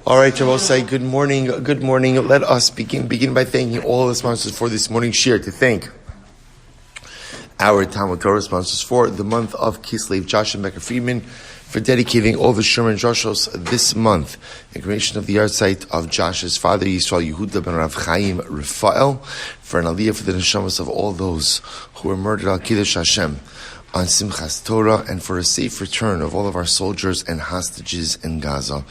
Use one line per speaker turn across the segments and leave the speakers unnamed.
All right, Shabbos say good morning. Good morning. Let us begin by thanking all the sponsors for this morning's shir. To thank our TALMUD TORAH sponsors for the month of Kislev, Josh and Becca Friedman, for dedicating all the Shiurim and Joshos this month in commemoration of the yahrzeit of Josh's father, Yisroel Yehuda ben HaRav Chaim Rephael, for an aliyah for the Neshamas of all those who were murdered al Kiddush Hashem on Simchas Torah, and for a safe return of all of our soldiers and hostages in Gaza.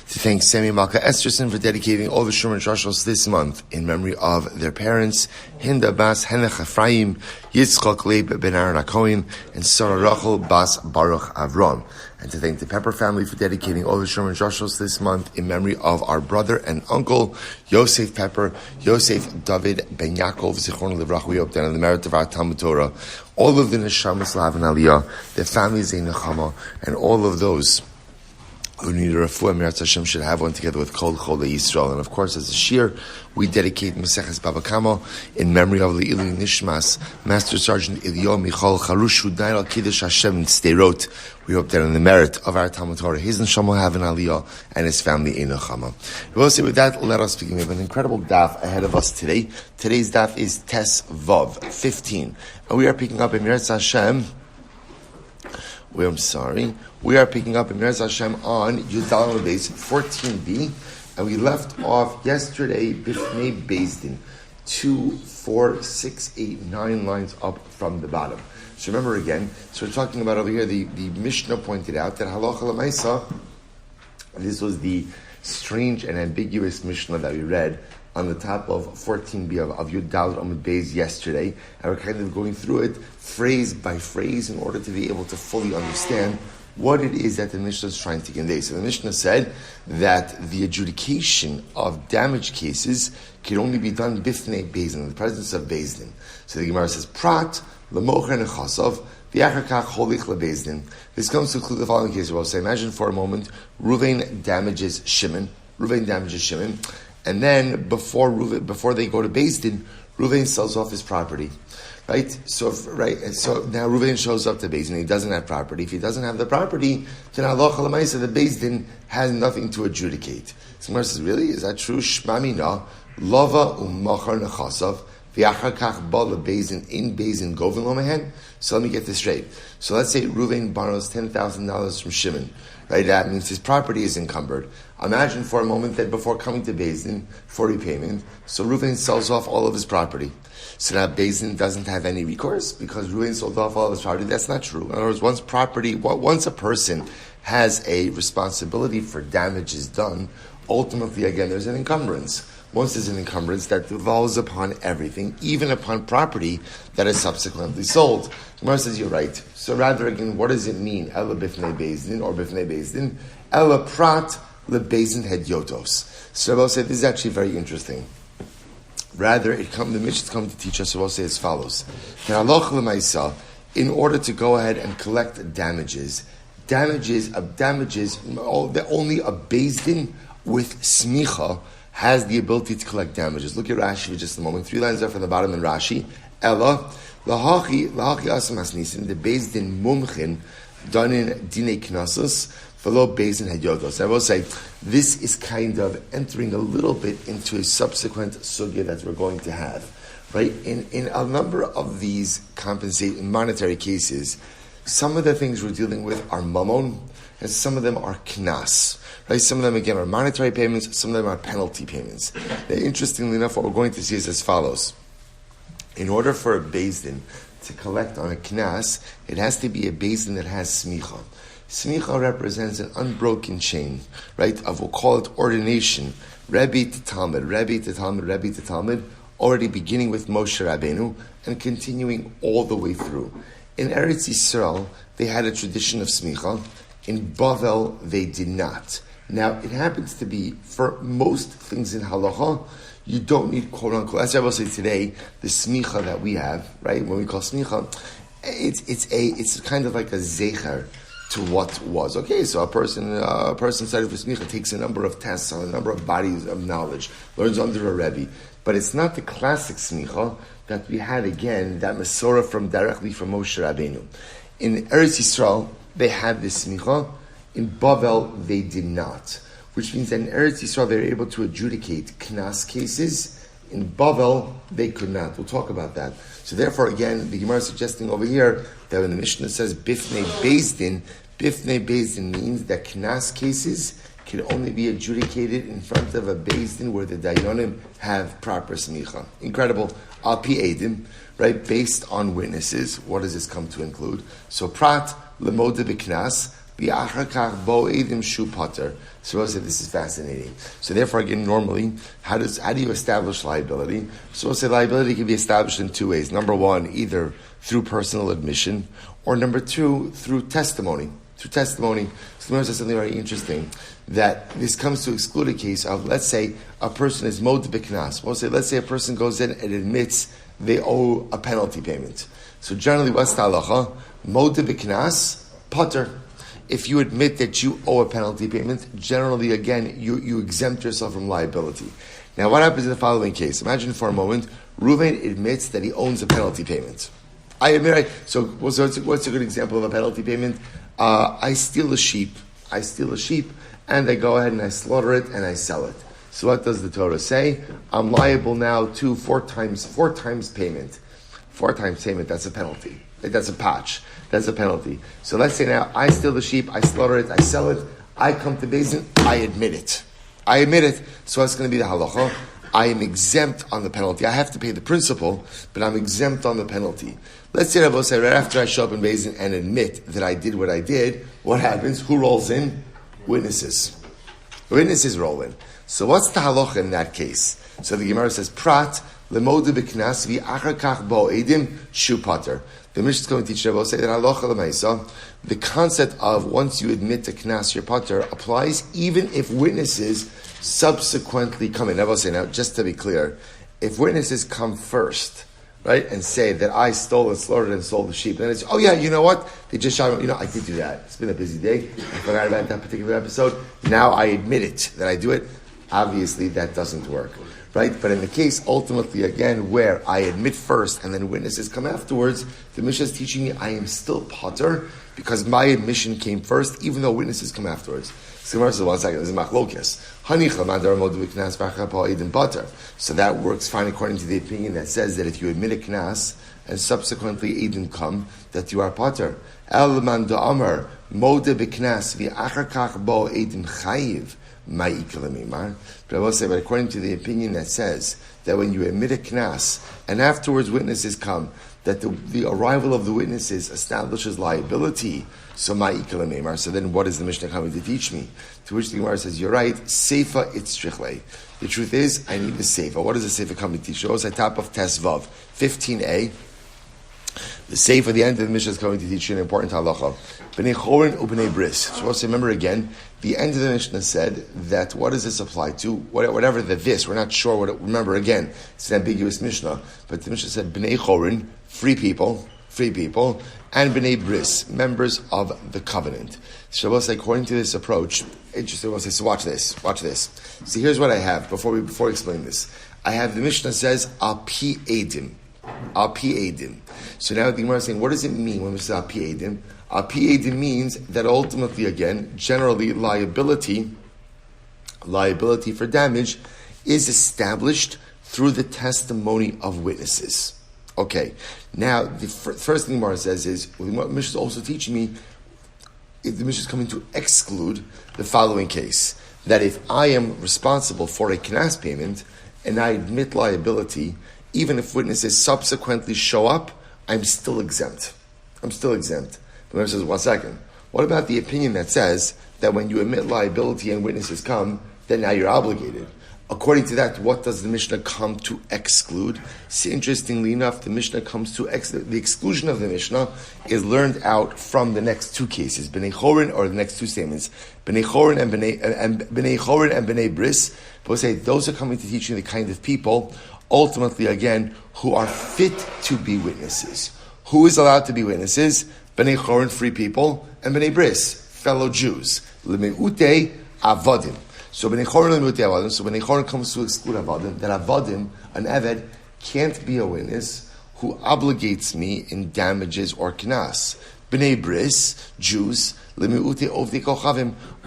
To thank Sammy, Malka, Esterson for dedicating all the Shiurim and Joshos this month in memory of their parents, Hinda Bas Henech Ephraim, Yitzchak Leib ben Aaron HaKohen, and Sarah Rachel Bas Baruch Avram. And to thank the Pepper family for dedicating all the Shiurim and Joshos this month in memory of our brother and uncle, Yosef Pepper, Yosef David ben Yaakov, Zichron Livrach, we hope that on the merit of our TALMUD TORAH, all of the Neshama have an aliyah, their families a Neshama, and all of those who need a refuah, Hashem should have one together with Kol Yisroel. And of course, as a shir, we dedicate Maseches Bava Kamma in memory of the Eliyahu Nishmas, Master Sergeant Eliyahu Michal Harush, who died al Kiddush Hashem in Sderot. We hope that in the merit of our TALMUD TORAH, his Neshama will have an aliyah and his family a Neshama. We'll say with that, let us begin. We have an incredible daf ahead of us today. Today's daf is Tes Vav 15. And we are picking up in Yisroel Hashem. We are picking up in Yisroel Hashem on Yudal Beis 14b, and we left off yesterday Bifnei Bezdin, 2, 4, 6, 8, 9 lines up from the bottom. So remember again, so we're talking about over here, the Mishnah pointed out that Halacha L'Maisa, this was the strange and ambiguous Mishnah that we read on the top of 14b of Yud Daled Amud Beis yesterday, and we're kind of going through it phrase by phrase in order to be able to fully understand what it is that the Mishnah is trying to convey. So the Mishnah said that the adjudication of damage cases can only be done bifnei Bezdin, in the presence of Bezdin. So the Gemara says, Prat, L'mocher Nechasav, V'yachar Kach Holich LeBezdin. This comes to include the following case. Well, say, imagine for a moment, Ruvain damages Shimon, and then before they go to Bezdin, Ruvain sells off his property. Right? So now Ruvain shows up to Bezdin, he doesn't have property. If he doesn't have the property, then halacha l'maisa, the Bezdin has nothing to adjudicate. So Gemara says, really? Is that true? Shmami na, lava u'machar nechasav, v'achar kach ba leBezdin, in Bezdin govin lo mehen. So let me get this straight. So let's say Ruvain borrows $10,000 from Shimon. Right? That means his property is encumbered. Imagine for a moment that before coming to Bezdin for repayment, so Ruvain sells off all of his property. So now Bezdin doesn't have any recourse because Ruvain sold off all of his property. That's not true. In other words, once a person has a responsibility for damages done, ultimately, again, there's an encumbrance. Once there's an encumbrance, that devolves upon everything, even upon property that is subsequently sold. Gemara says, you're right. So rather, again, what does it mean? Ela bifnei Bezdin or bifnei Bezdin? Ela prat leBezdin hedyotos. So Rabbi said, this is actually very interesting. Rather, the Mishnah come to teach us, so we'll say as follows. In order to go ahead and collect damages, only a Bezdin with smicha has the ability to collect damages. Look at Rashi for just a moment. 3 lines up from the bottom in Rashi. Ella, lahachi asam hasnisin, the Bezdin mumchin, done in dine knasus, fellow Bezdin hedyotos. I will say, this is kind of entering a little bit into a subsequent sugya that we're going to have. Right? In a number of these monetary cases, some of the things we're dealing with are mammon, and some of them are knas. Right? Some of them, again, are monetary payments, some of them are penalty payments. Now, interestingly enough, what we're going to see is as follows. In order for a Bezdin to collect on a knas, it has to be a Bezdin that has smicha. Smicha represents an unbroken chain, right, of, we'll call it ordination, Rebbe to Talmud, already beginning with Moshe Rabbeinu and continuing all the way through. In Eretz Yisrael, they had a tradition of smicha. In Bavel, they did not. Now, it happens to be, for most things in halacha, you don't need quote-unquote, as I will say today, the smicha that we have, right, when we call smicha, it's kind of like a zecher to what was. Okay, so a person studying for smicha takes a number of tests on a number of bodies of knowledge, learns under a rebbe, but it's not the classic smicha that we had again, that Masorah directly from Moshe Rabbeinu. In Eretz Yisrael, they had this smicha. In Bavel, they did not. which means that in Eretz Yisrael they were able to adjudicate knas cases. In Bavel, they could not. We'll talk about that. So therefore, again, the Gemara is suggesting over here that when the Mishnah says Bifnei Bezdin means that knas cases can only be adjudicated in front of a Bezdin where the Dayanim have proper smicha. Incredible. Al pi edim, right? Based on witnesses. What does this come to include? So prat lemoda b'knas bi'achar kach bo edim shu pater. So I said this is fascinating. So therefore, again, normally, how do you establish liability? So I said liability can be established in two ways. Number one, either through personal admission, or number two, through testimony. So the Gemara says something very interesting, that this comes to exclude a case of, let's say, a person is mod b'knas. Let's say a person goes in and admits they owe a penalty payment. So generally, what's the halacha? Mod b'knas, pater. If you admit that you owe a penalty payment, generally, again, you exempt yourself from liability. Now, what happens in the following case? Imagine for a moment, Reuven admits that he owns a penalty payment. So what's a good example of a penalty payment? I steal a sheep, and I go ahead and I slaughter it and I sell it. So what does the Torah say? I'm liable now to four times payment. 4 times payment, that's a penalty. That's a patch. That's a penalty. So let's say now I steal the sheep, I slaughter it, I sell it, I come to Beis Din, I admit it. So that's going to be the halacha. I am exempt on the penalty. I have to pay the principal, but I'm exempt on the penalty. Let's say right after I show up in Beis Din and admit that I did what I did, what happens? Who rolls in? Witnesses. Witnesses roll in. So what's the halacha in that case? So the Gemara says, prat lemoda b'knas v'achar kach bo edim shu pater. The Mishnah is going to teach Rabbi say that halacha l'maisa, the concept of once you admit to knas your pater applies even if witnesses subsequently come in. Rabbi say, now just to be clear, if witnesses come first, right, and say that I stole and slaughtered and sold the sheep, then it's, oh yeah, you know what? They just shot me. I did do that. It's been a busy day. I forgot about that particular episode. Now I admit it, that I do it. Obviously, that doesn't work, right? But in the case, ultimately, again, where I admit first and then witnesses come afterwards, the Mishnah is teaching me I am still pater because my admission came first, even though witnesses come afterwards. So Gemara says, 1 second, this is machlokes. So that works fine according to the opinion that says that if you admit a knas and subsequently Eidim come, that you are pater. El man da'amar mode b'knas v'achar kach bo Eidim chayiv. But I will say, but according to the opinion that says that when you admit a knas and afterwards witnesses come, that the arrival of the witnesses establishes liability. So then what is the Mishnah coming to teach me? To which the Gemara says, you're right, seifa itzrichle. The truth is, I need the seifa. What does the seifa come to teach? It was at top of Tesvav, 15a. The seifa, the end of the Mishnah is coming to teach you an important halacha. B'nei chorin u'b'nei bris. So also remember again, the end of the Mishnah said that what does this apply to? Whatever the this, we're not sure what it, remember again, it's an ambiguous Mishnah, but the Mishnah said b'nei chorin, free people, and b'nei bris, members of the covenant. Shabbos, according to this approach, interesting, we'll say, so watch this. See, here's what I have, before I explain this. I have the Mishnah says, al pi edim. So now the Gemara is saying, what does it mean when we say al pi edim? Al pi edim means that ultimately, again, generally liability for damage is established through the testimony of witnesses. Okay, now the first thing Gemara says is, what Mishnah is also teaching me, if the Mishnah is coming to exclude the following case, that if I am responsible for a knas payment and I admit liability, even if witnesses subsequently show up, I'm still exempt. The Mishnah says, 1 second. What about the opinion that says that when you admit liability and witnesses come, then now you're obligated? According to that, what does the Mishnah come to exclude? See, interestingly enough, the Mishnah comes to the exclusion of the Mishnah is learned out from the next two cases, B'nei Chorin, or the next two statements, B'nei Chorin and B'nei Bris. But say those are coming to teach you the kind of people, ultimately again, who are fit to be witnesses. Who is allowed to be witnesses? B'nei Chorin, free people, and B'nei Bris, fellow Jews. L'me'utei avodim. So B'nei Chorin comes to exclude Avadim, that Avadim, an Eved, can't be a witness who obligates me in damages or knas. B'nei Bris, Jews,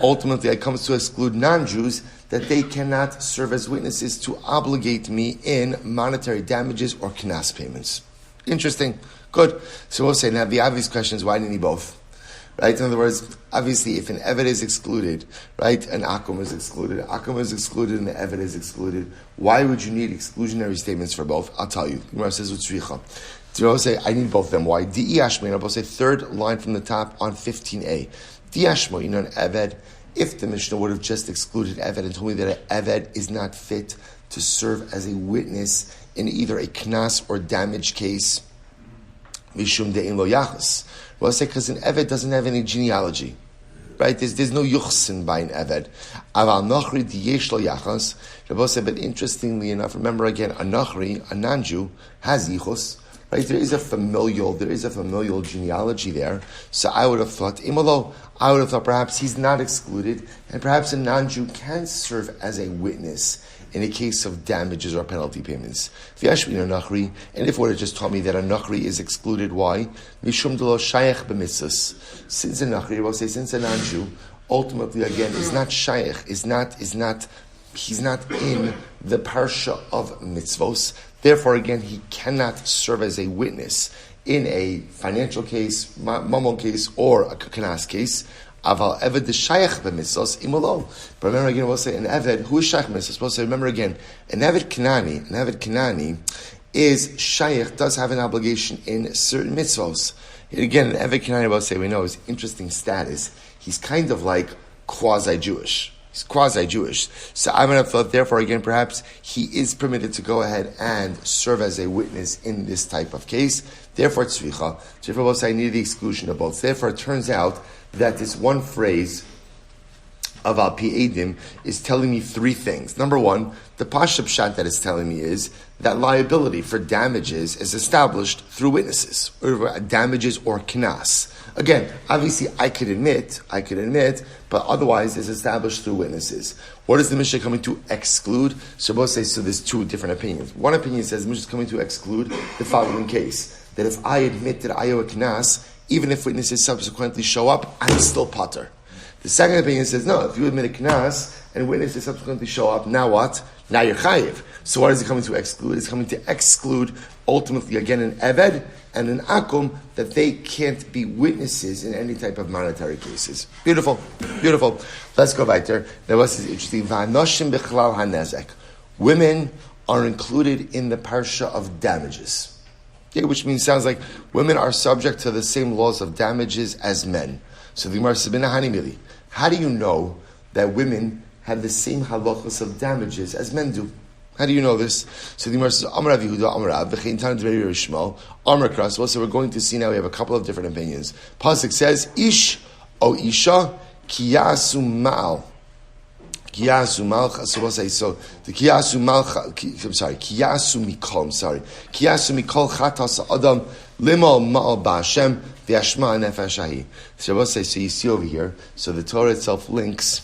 Ultimately, it comes to exclude non-Jews that they cannot serve as witnesses to obligate me in monetary damages or knas payments. Interesting. Good. So we'll say now the obvious question is, why do you need both? Right? In other words, obviously, if an eved is excluded, right, an akum is excluded, and the eved is excluded, why would you need exclusionary statements for both? I'll tell you. The Gemara says, "Utzricha." The Gemara say, I need both of them. Why? Di'ashma, I'll say third line from the top on 15a. Di'ashma, an eved, if the Mishnah would have just excluded eved and told me that an eved is not fit to serve as a witness in either a knas or damage case, mishum de'in lo yachas. Well, I say because an eved doesn't have any genealogy, right? There's no yuchsin by an eved. Aval nachri diyesh lo yachas. Rabbi said, but interestingly enough, remember again, a nachri, a non-Jew, has yichus, right? There is a familial genealogy there. So I would have thought, perhaps he's not excluded, and perhaps a non-Jew can serve as a witness in a case of damages or penalty payments. And if it would have just taught me that a nachri is excluded, why? Mishum delo shayach b'mitzvos. Since a nachri, we'll say, since a non-Jew, ultimately again is not shayach, he's not in the parsha of mitzvos. Therefore, again, he cannot serve as a witness in a financial case, mammon case, or a knas case. Aval eved shayach b'mitzvos imolo. But remember again, we'll say an eved who is shayach b'mitzvos. We'll say, remember again, an eved kanani is shayach, does have an obligation in certain mitzvos. And again, an eved kanani, we'll say, we know his interesting status. He's kind of like quasi-Jewish. He's quasi-Jewish. So I would have thought, therefore, again, perhaps he is permitted to go ahead and serve as a witness in this type of case. Therefore, tzricha. Therefore, we'll say I need the exclusion of both. Therefore, it turns out that this one phrase of al pi edim is telling me three things. Number one, the pashup pshat that it's telling me is that liability for damages is established through witnesses, or damages or knas. Again, obviously I could admit, but otherwise it's established through witnesses. What is the Mishnah coming to exclude? So both say, so there's two different opinions. One opinion says the Mishnah is coming to exclude the following case, that if I admit that I owe a knas, even if witnesses subsequently show up, I'm still potter. The second opinion says, no, if you admit a knas and witnesses subsequently show up, now what? Now you're chayiv. So what is it coming to exclude? It's coming to exclude, ultimately, again, an eved and an akum, that they can't be witnesses in any type of monetary cases. Beautiful. Let's go back there. That was interesting. V'anoshim b'chlal hanezek. Women are included in the parsha of damages. Okay, which means, sounds like women are subject to the same laws of damages as men. So the Gemara says, how do you know that women have the same halachos of damages as men do? How do you know this? So the Gemara says, Am Yehuda, Am Rav, v'chein Tana Rabbi Shmuel, Am Kras. So we're going to see now, we have a couple of different opinions. Pasuk says, Ish o Isha kiyasu ma'al. Kiyasu malcha. So we'll say, so the kiyasu malcha, kiyasu mikol chatas adam limal ma'al ba'ashem v'yashma nefesh. So we'll say, so you see over here, so the Torah itself links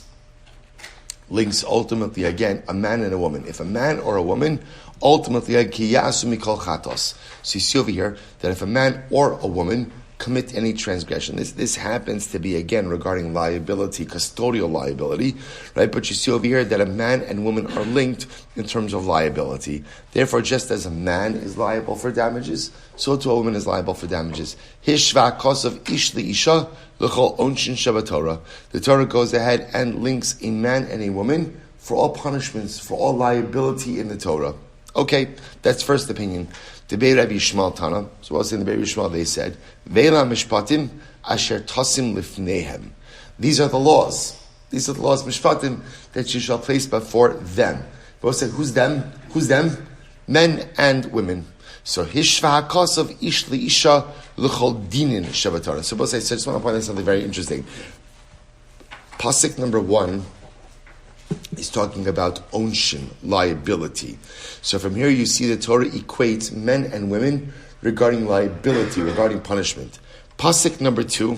ultimately again a man and a woman. If a man or a woman, ultimately kiyasu mikol chatos. So you see over here that if a man or a woman commit any transgression, this happens to be again regarding liability, custodial liability, right? But you see over here that a man and woman are linked in terms of liability. Therefore, just as a man is liable for damages, so too a woman is liable for damages. Hishva kosav ish li isha l'chol onshin shabatorah. The Torah goes ahead and links a man and a woman for all punishments, for all liability in the Torah. Okay, that's first opinion. The Bei Rabbi Shmuel Tana. So also in the Bei Rabbi Shmuel they said, Ve'la mishpatim asher tosim lifnehem. These are the laws. These are the laws, mishpatim, that you shall place before them. Both said, who's them? Who's them? Men and women. So hishva hakosov ish li isha l'chol dinin shavatara. So both say, so I just want to point out something very interesting. Pasuk number 1 is talking about onshin, liability. So from here you see the Torah equates men and women regarding liability, regarding punishment. Pasuk number 2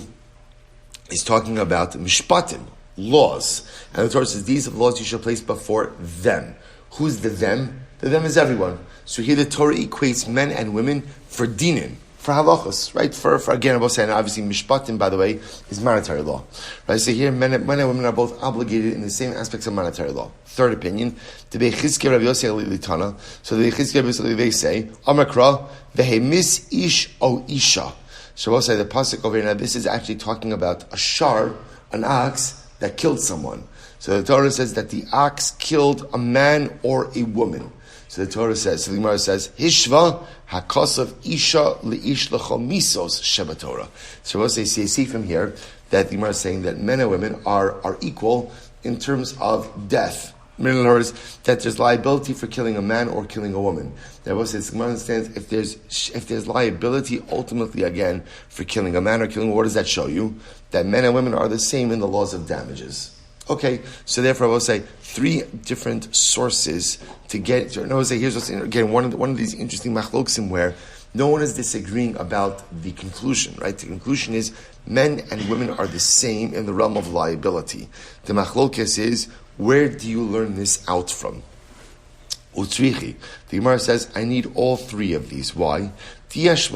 is talking about mishpatim, laws. And the Torah says, these are the laws you shall place before them. Who's the them? The them is everyone. So here the Torah equates men and women for dinin, for halachos, right? For again, I will say, and obviously mishpatim, by the way, is monetary law, right? So here, men and women are both obligated in the same aspects of monetary law. Third opinion, the Bechizke Rabbi Yossi Litana. So the Bechizke Rabbi Yossi they say, Amakra vehemis ish o isha. So we'll say the pasuk over here. Now this is actually talking about a shar, an ox that killed someone. So the Torah says that the ox killed a man or a woman. So the Torah says, so the Gemara says, Hishva hakosav isha leish lecho misos sheba Torah. So we'll say, see from here that the Gemara is saying that men and women are equal in terms of death. In other words, that there's liability for killing a man or killing a woman. That was the Gemara understands if there's liability ultimately again for killing a man or killing a woman, what does that show you? That men and women are the same in the laws of damages. Okay, so therefore I will say 3 different sources to get. So I will say here's what's again one of these interesting machloksim where no one is disagreeing about the conclusion. Right, the conclusion is men and women are the same in the realm of liability. The machlokes is where do you learn this out from? Utzrichi. The Gemara says I need all 3 of these. Why? Because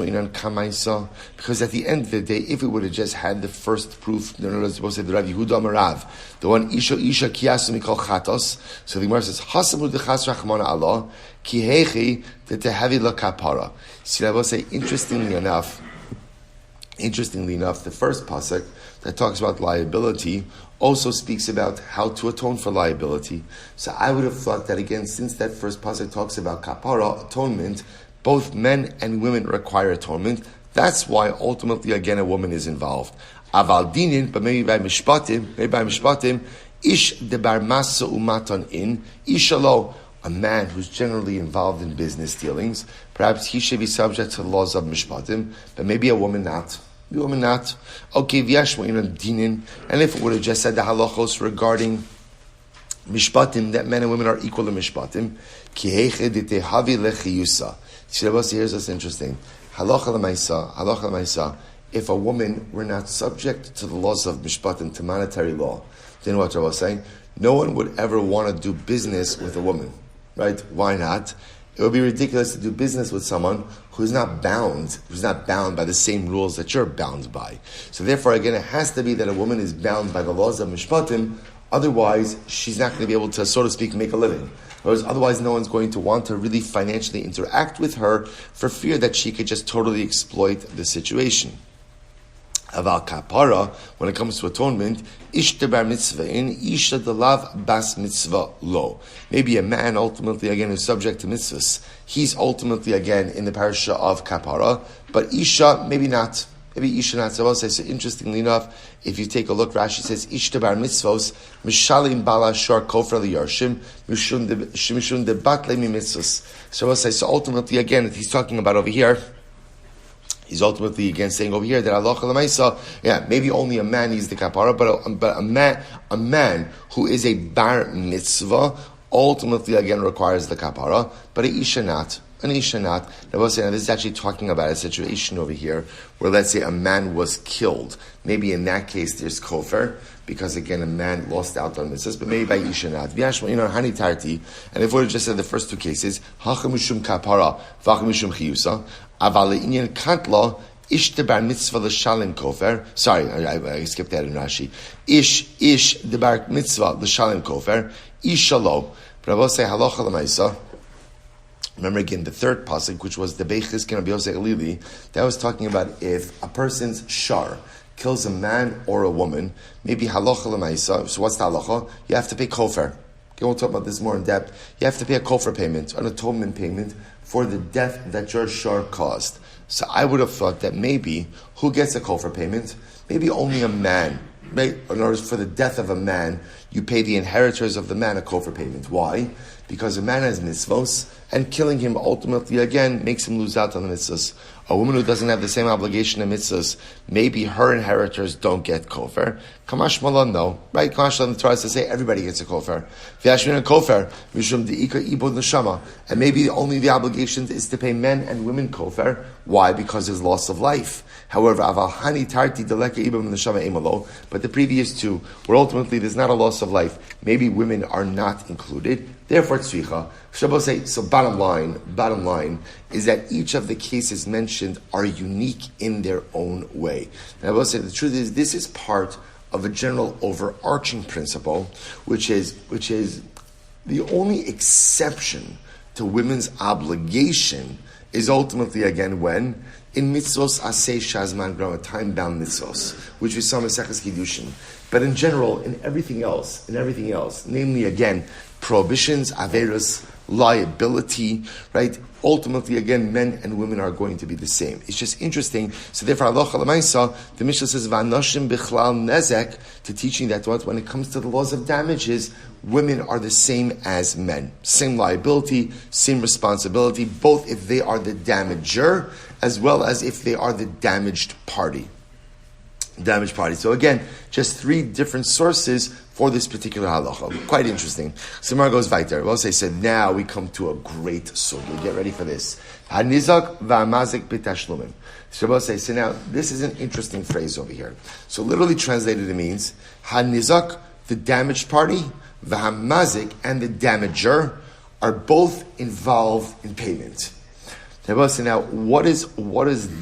at the end of the day, if we would have just had the first proof, we'll say the Rabbi Yehuda Marav, the one Isha Kiyasu Mikol Chatos. So the Gemara says, Hasamu Dechas Rachmana Allah, Ki Hechi Tetehavi La Kapara. See, I will say, interestingly enough, the first pasuk that talks about liability also speaks about how to atone for liability. So I would have thought that again, since that first pasuk talks about kapara, atonement, both men and women require atonement. That's why ultimately again a woman is involved. Aval dinin, but maybe by mishpatim, ish debar masa umatan in, ishalo, a man who's generally involved in business dealings, perhaps he should be subject to the laws of mishpatim, but maybe a woman not. Okay, dinin, and if it would have just said the halachos regarding mishpatim, that men and women are equal to mishpatim, here's what's interesting. Halacha l'maisa, if a woman were not subject to the laws of mishpatim, to monetary law, then what I was saying, no one would ever want to do business with a woman, right? Why not? It would be ridiculous to do business with someone who's not bound by the same rules that you're bound by. So therefore, again, it has to be that a woman is bound by the laws of mishpatim, otherwise she's not going to be able to, so to speak, make a living. Whereas otherwise no one's going to want to really financially interact with her for fear that she could just totally exploit the situation. Aval kapara, when it comes to atonement, ishta bar mitzvah in, isha delav bas mitzvah lo. Maybe a man ultimately again is subject to mitzvahs. He's ultimately again in the parasha of kapara, but isha maybe not. Maybe isha not. So I'll say, so interestingly enough, if you take a look, Rashi says, ishta bar mitzvos, mishalim bala shar kofra liyarshim, mishun de batle mi mitzvos. So I'll say, so ultimately again, he's talking about over here, he's ultimately again saying over here that Allah l'maisa, maybe only a man needs the kapara, but a man who is a bar mitzvah ultimately again requires the kapara, but an isha not. Now this is actually talking about a situation over here where let's say a man was killed. Maybe in that case there's kofar, because again a man lost out on mitzvahs, but maybe by isha not. Hani tarti, and if we just said the first 2 cases, hachamishum kapara, vachamishum chiyusa, aval inyan kantla, ish debar mitzvah l'shalim kofer. Sorry, I skipped that in Rashi. Ish debar mitzvah l'shalim kofer, ishalo. But I will say halacha l'maisa. Remember again the third pasuk, which was the Beichis can be Alili, that was talking about if a person's shar kills a man or a woman, maybe halacha l'maisa. So what's the halacha? You have to pay kofer. Okay, we'll talk about this more in depth. You have to pay a kofer payment, an atonement payment for the death that your shar caused. So I would have thought that maybe who gets a kofer payment? Maybe only a man. Right? In order for the death of a man, you pay the inheritors of the man a kofer payment. Why? Because a man has mitzvos, and killing him ultimately again makes him lose out on the mitzvahs. A woman who doesn't have the same obligation to mitzvahs, maybe her inheritors don't get kofer. Kamash malan, no. Right? Kamash malan, the Torah says to say everybody gets a kofer. V'yashmin and kofer, mishum de'ika ibod neshama. And maybe only the obligation is to pay men and women kofer. Why? Because there's loss of life. However, aval hani tarti deleka ibod neshama emalo. But the previous 2, where ultimately there's not a loss of life, maybe women are not included. Therefore, tzricha. Shabbos say, so bottom line is that each of the cases mentioned are unique in their own way. And I will say the truth is this is part of a general overarching principle, which is the only exception to women's obligation is ultimately again when in mitzvos aseh shazman grama, time-bound mitzvos, which we saw in Maseches Kiddushin. But in general, in everything else, namely again prohibitions, averos, liability, right? Ultimately, again, men and women are going to be the same. It's just interesting. So therefore, halacha l'maisa, the Mishnah says, "V'anoshim bichlal nezek," to teaching that when it comes to the laws of damages, women are the same as men. Same liability, same responsibility, both if they are the damager, as well as if they are the damaged party. So again, just three different sources for this particular halacha. Quite interesting. Samar goes weiter. We'll say, so now we come to a great sugya. Get ready for this. Hanizak v'amazik b'tashlumin. So we'll say, so now this is an interesting phrase over here. So literally translated it means, Hanizak, the damaged party, v'hamazik, and the damager are both involved in payment. Now, what does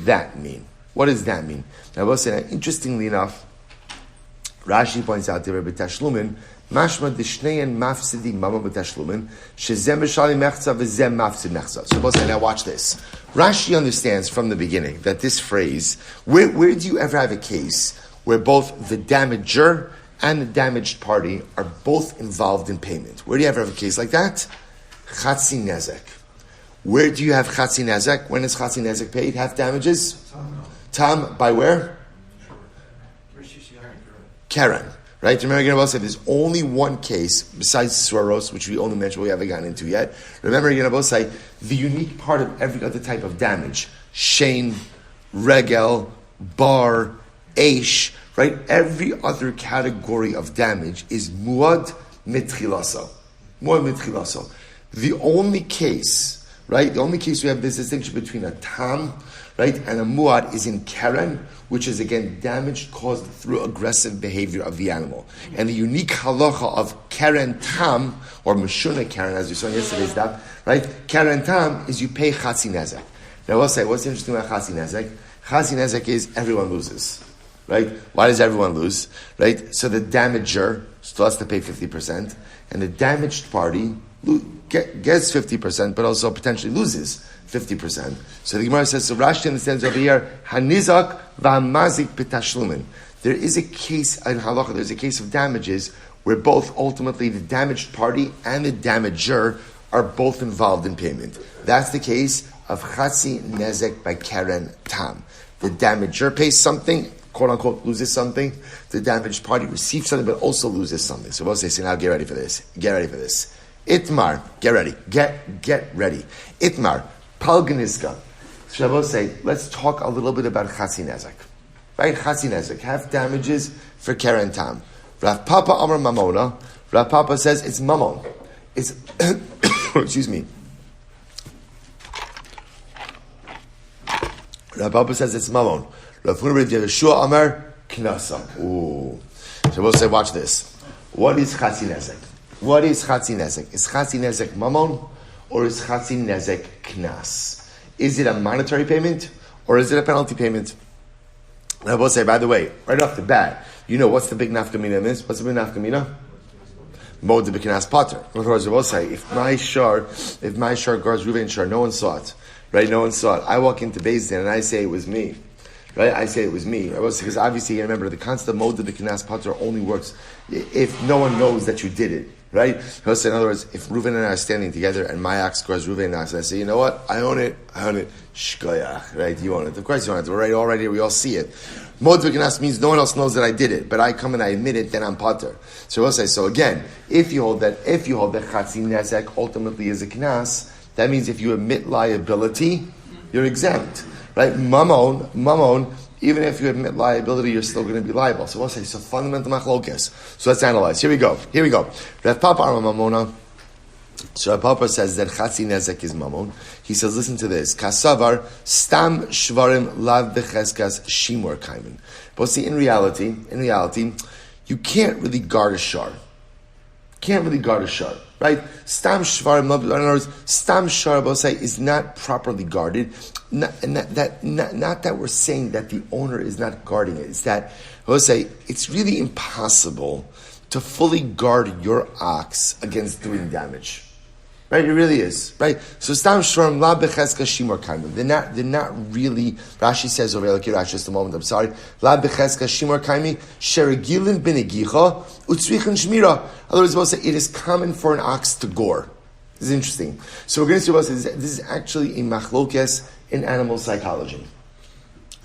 that mean? What does that mean? Now, interestingly enough, Rashi points out there, "B'tashlumin mashma d'shnein mafsidi mama b'tashlumin shezem b'shali mechza v'zem mafsid mechza." So, now watch this. Rashi understands from the beginning that this phrase, where do you ever have a case where both the damager and the damaged party are both involved in payment? Where do you ever have a case like that? Chatzi nezek. Where do you have chatzi nezek? When is chatzi nezek paid? Half damages? Tam, by where? Karen. Right? Remember, again, said there's only one case besides Svaros, which we only mentioned, we haven't gotten into yet. Remember, again, say the unique part of every other type of damage, Shane, Regel, Bar, Aish, right? Every other category of damage is Muad Mitchilaso. Muad Mitchilaso. The only case, right? The only case we have this distinction between a Tam, right, and a muad is in Karen, which is again damage caused through aggressive behavior of the animal. And the unique halacha of Karen Tam, or Meshuna Karen, as we saw in yesterday's daf, right? Karen Tam is you pay Chatzi Nezek. Now, I'll say, what's interesting about Chatzi Nezek? Chatzi Nezek is everyone loses, right? Why does everyone lose, right? So the damager still has to pay 50%, and the damaged party gets 50%, but also potentially loses 50%. So the Gemara says, so Rashi understands over here, Hanizak v'hamazik b'tashlumin. There is a case in halacha, there's a case of damages where both ultimately the damaged party and the damager are both involved in payment. That's the case of Chatzi Nezek by Karen Tam. The damager pays something, quote unquote, loses something. The damaged party receives something, but also loses something. So we'll say, so now get ready for this. Itmar, get ready. Get ready. Itmar, Palganiska. Shabbos say, let's talk a little bit about Chatzi Nezek. Right? Chatzi Nezek. Half damages for Karen Tam. Rav Papa Amar Mamona. Rav Papa says it's Mamon. It's, excuse me. Rav Papa says it's Mamon. Rav Huna Rav Yeshua Amar Knasa. Ooh. Shabbos say, watch this. What is Chatzi Nezek? What is Chatzi Nezek? Is Chatzi Nezek Mamon? Or is Chatzi Nezek Knas? Is it a monetary payment or is it a penalty payment? And I will say, by the way, right off the bat, you know what's the big nafkamina is? What's the big nafkamina? Mod de B'Knas Potter. In other words, I will say, if my shar guards Ruvain shar, no one saw it, right? No one saw it. I walk into Beis Din and I say it was me, right? I say it was me. I will say, because obviously, you remember, the concept of Mod de B'Knas Potter only works if no one knows that you did it. Right? In other words, if Reuven and I are standing together and my ox scores Reuven ox, and I say, you know what? I own it. Shkoyach. Right? You own it. Of course you own it. We're all right here. We all see it. Mod v'knas means no one else knows that I did it, but I come and I admit it, then I'm potter. So we'll say, so again, if you hold that Chatzi Nezek ultimately is a knas, that means if you admit liability, you're exempt. Right? Mamon, even if you admit liability, you're still going to be liable. So we'll say, so fundamental machlokes. So let's analyze. Here we go. Rav Papa Mamona. So Rav Papa says that Chatzi Nezek is Mamon. He says, listen to this. Kasavar stam shvarim lav becheskas shimur kaimen. But see, in reality, you can't really guard a shar. right? Stam shvar, in other words, stam shvar is not properly guarded. Not that we're saying that the owner is not guarding it. It's that it's really impossible to fully guard your ox against doing damage. Right, it really is. Right, so stam shvarim la becheska shimor kaimi. They're not really. Rashi says over here, Rashi, just a moment. I'm sorry. La becheska shimor kaimi sheregilin benegicha utzrichin shmira. In other words, we'll say it is common for an ox to gore. This is interesting. So we're going to see this is actually a machlokes in animal psychology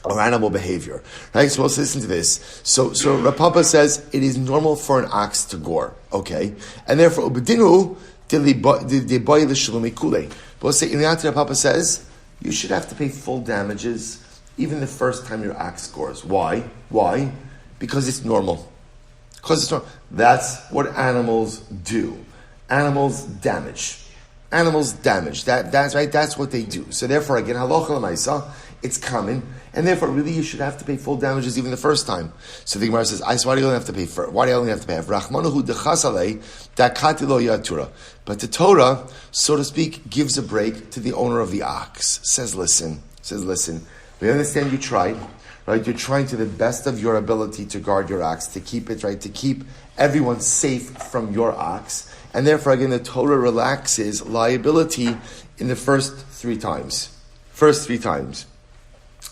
or animal behavior. Right, so let's listen to this. So Rav Papa says it is normal for an ox to gore. Okay, and therefore ubedinu. But say in reality, Papa says you should have to pay full damages even the first time your ox scores. Why? Because it's normal. That's what animals do. Animals damage. That's right. That's what they do. So therefore, again, halacha l'maisa, it's common, and therefore, really, you should have to pay full damages even the first time. So the Gemara says, why do you only have to pay? Why do you only have to pay? But the Torah, so to speak, gives a break to the owner of the ox. Says, listen. We understand you tried, right? You're trying to the best of your ability to guard your ox, to keep it right, to keep everyone safe from your ox. And therefore, again, the Torah relaxes liability in the first three times.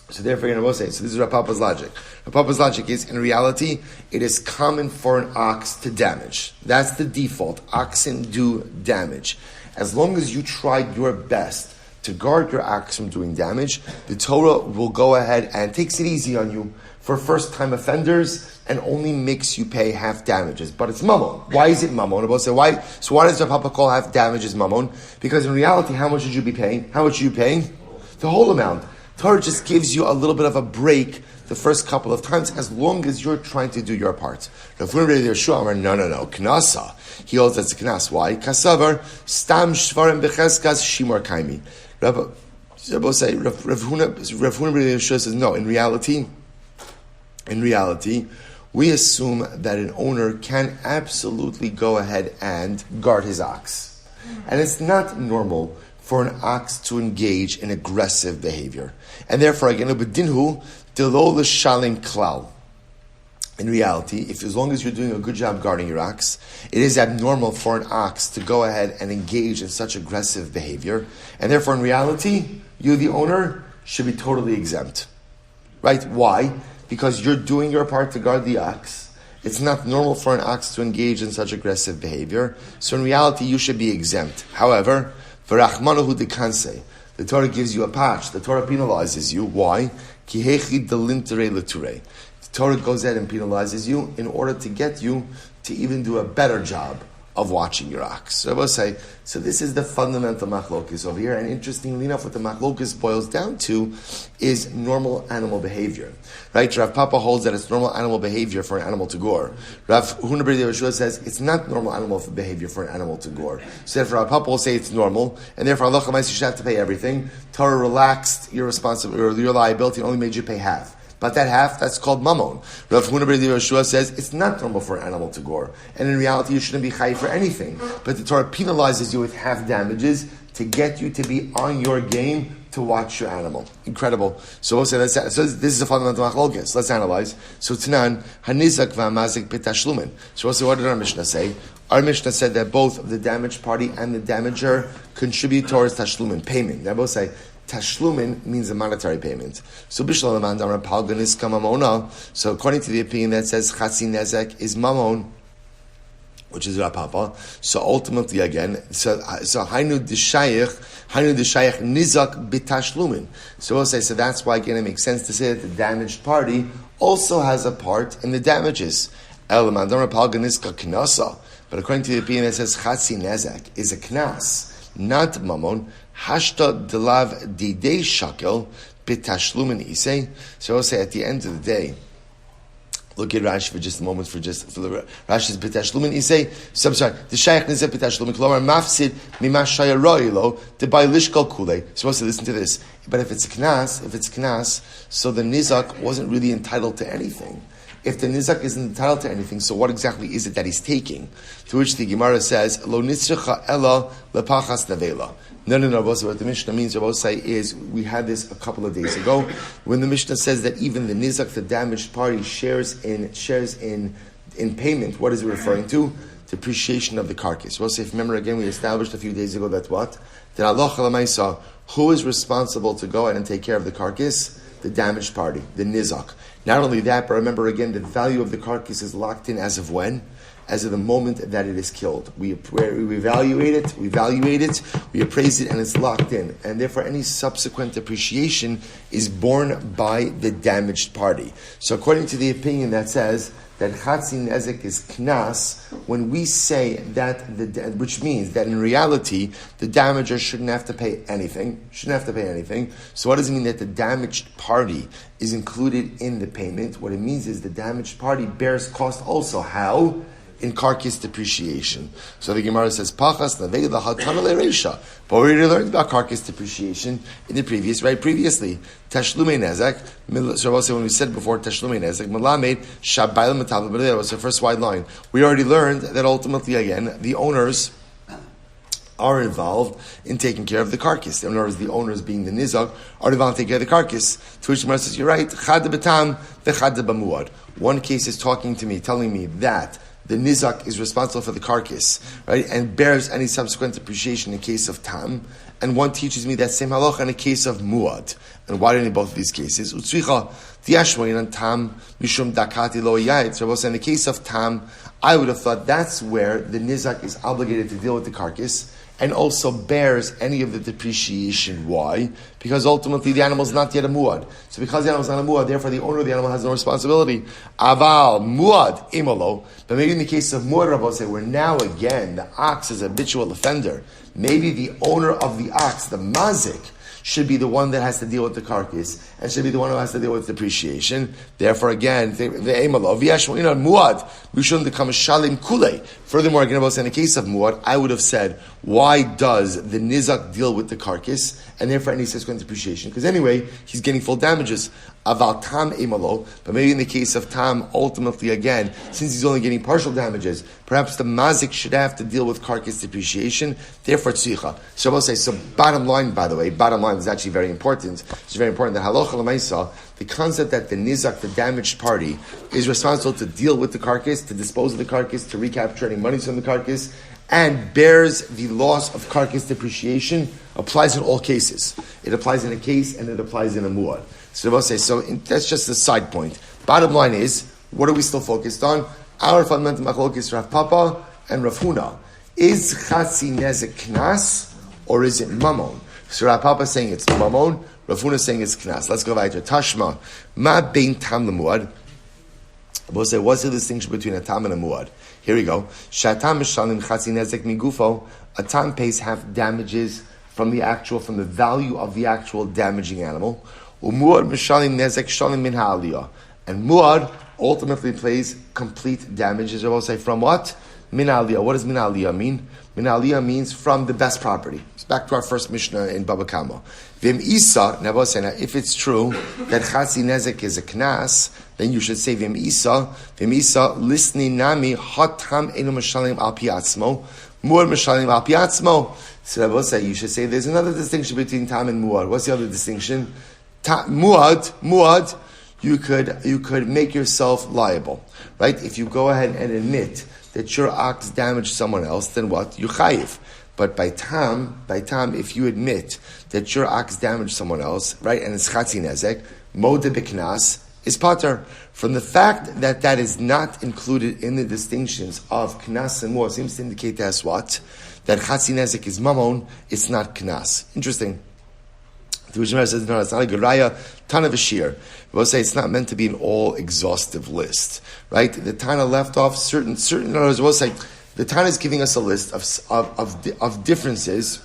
So therefore, you're going to say, so this is Rav Papa's logic. Rav Papa's logic is, in reality, it is common for an ox to damage. That's the default. Oxen do damage. As long as you tried your best to guard your ox from doing damage, the Torah will go ahead and takes it easy on you for first-time offenders and only makes you pay half damages. But it's mammon. Why is it mammon? Say, why? So why does Rav Papa call half damages mammon? Because in reality, how much should you be paying? How much are you paying? The whole amount. Torah just gives you a little bit of a break the first couple of times, as long as you're trying to do your part. No, knasa. He holds that's a knas. Why? Kasavar stam shvarim becheskas shimor kaimi. Rav Huna says no. In reality, we assume that an owner can absolutely go ahead and guard his ox, and it's not normal for an ox to engage in aggressive behavior. And therefore, again, in reality, as long as you're doing a good job guarding your ox, it is abnormal for an ox to go ahead and engage in such aggressive behavior. And therefore, in reality, you, the owner, should be totally exempt. Right? Why? Because you're doing your part to guard the ox. It's not normal for an ox to engage in such aggressive behavior. So in reality, you should be exempt. However, the Torah gives you a patch. The Torah penalizes you. Why? The Torah goes ahead and penalizes you in order to get you to even do a better job of watching your ox. So I will say, so this is the fundamental machlokus over here, and interestingly enough, what the machlokus boils down to is normal animal behavior. Right? Rav Papa holds that it's normal animal behavior for an animal to gore. Rav Huna bar Yeshua says it's not normal animal behavior for an animal to gore. So therefore, Rav Papa will say it's normal, and therefore Allah Chaim, you should have to pay everything. Torah relaxed your responsibility, or your liability, and only made you pay half. But that half, that's called mammon. Rav Huna bar Yeshua says it's not normal for an animal to gore. And in reality, you shouldn't be chayiv for anything. But the Torah penalizes you with half damages to get you to be on your game to watch your animal. Incredible. So we'll say this is a fundamental machlokes. Let's analyze. So Tanan, hanizak v'amazik b'tashlumin. So we'll say, what did our Mishnah say? Our Mishnah said that both the damaged party and the damager contribute towards tashlumin, payment. Now we'll say, tashlumin means a monetary payment. So So according to the opinion that says chatzi nezek is mamon, which is Rav Papa. So ultimately, again, so hainu d'shayich nizak b'tashlumin. So we'll say, so that's why again it makes sense to say that the damaged party also has a part in the damages. But according to the opinion that says chatzi nezek is a knas, not mamon. Hashta delav didei shakel b'tashlumin isei. So I'll say at the end of the day, look at Rashi for just a moment. Rashi's b'tashlumin isei. So I'm sorry. The shaykh nizeh b'tashlumin klomar mafsid mimash shayarayilo to buy lishkal kulei. So I'll say, listen to this. But if it's knas, so the nizak wasn't really entitled to anything. if the nizak isn't entitled to anything, so what exactly is it that he's taking? To which the Gemara says, Lo nitzrecha ella lepachas nevela. No, what the Mishnah means, Rabosai, is, we had this a couple of days ago, when the Mishnah says that even the nizak, the damaged party, shares in payment. What is it referring to? Depreciation of the carcass. Rabosai, if you remember again, we established a few days ago that what? That Allah Chalamaisa, who is responsible to go ahead and take care of the carcass? The damaged party, the nizak. Not only that, but remember again, the value of the carcass is locked in as of when? As of the moment that it is killed. We evaluate it, we appraise it, and it's locked in. And therefore, any subsequent depreciation is borne by the damaged party. So according to the opinion that says that Chatzi Nezek is Knas, when we say that, which means that in reality, the damager shouldn't have to pay anything. So what does it mean that the damaged party is included in the payment? What it means is the damaged party bears cost also. How? In carcass depreciation. So the Gemara says, Pachas Navela Hatana Reisha. But we already learned about carcass depreciation in the previously. Tashlume Nezek. So when we said before Tashlume Nezek, Malamed Shabayl Metabel. That was the first wide line. We already learned that ultimately, again, the owners are involved in taking care of the carcass. In other words, the owners, being the nizak, are involved in taking care of the carcass. To which Gemara says, you're right. Chad betam v'chad b'muad. One case is telling me that the nizak is responsible for the carcass, right, and bears any subsequent depreciation in case of tam. And one teaches me that same halacha in a case of muad. And why in both of these cases? Utzricha tiashmoin tam mishum dakati lo yahrzeit. So in the case of tam, I would have thought that's where the nizak is obligated to deal with the carcass and also bears any of the depreciation. Why? Because ultimately the animal is not yet a muad. So because the animal is not a muad, therefore the owner of the animal has no responsibility. Aval, muad, imalo. But maybe in the case of muad, Rabbi say, where now again the ox is a habitual offender, maybe the owner of the ox, the mazik, should be the one that has to deal with the carcass and should be the one who has to deal with depreciation. Therefore, again, furthermore, again, about in the case of muad, I would have said, why does the nizak deal with the carcass and therefore any subsequent depreciation? Because anyway, he's getting full damages. Aval tam emalo, but maybe in the case of tam, ultimately again, since he's only getting partial damages, perhaps the mazik should have to deal with carcass depreciation. Therefore, tzricha. So I will say. So bottom line, by the way, is actually very important. It's very important that halacha l'maisa, the concept that the nizak, the damaged party, is responsible to deal with the carcass, to dispose of the carcass, to recapture any money from the carcass, and bears the loss of carcass depreciation, applies in all cases. It applies in a case and it applies in a muad. So that's just a side point. Bottom line is, what are we still focused on? Our fundamental machlokes Rav Papa and Rav Huna. Is Chatzi Nezek Knas or is it Mamon? So Rav Papa is saying it's Mamon, Rav Huna is saying it's Knas. Let's go back to Tashma. Ma bein tam lemuad. We'll say, what's the distinction between a tam and a muad? Here we go. Shatam mishalim Chatzi Nezek migufo. A tam pays half damages from the value of the actual damaging animal. Umuad mishalim nezek shalim min aliyah, and muad ultimately pays complete damages. I will say from what? Min aliyah. What does min aliyah mean? Min aliyah means from the best property. It's back to our first Mishnah in Bava Kamma. Vim isa. Now if it's true that chatzi nezek is a knas, then you should say vim isa lisni nami hatam enu mishalim al piatzmo. Muad mishalim al piatzmo. So I will say you should say there's another distinction between tam and muad. What's the other distinction? Muad, you could make yourself liable, right? If you go ahead and admit that your ox damaged someone else, then what? You chayiv. But by tam, if you admit that your ox damaged someone else, right, and it's chatzi nezek, mode b'knas is pater. From the fact that is not included in the distinctions of knas and muad, seems to indicate to us what? That chatzi nezek is mamon, it's not knas. Interesting. The Rishon says, no, it's not a good raya. Ton of a shear. We'll say it's not meant to be an all-exhaustive list, right? The Tana left off certain. In other words, we'll say the Tana is giving us a list of differences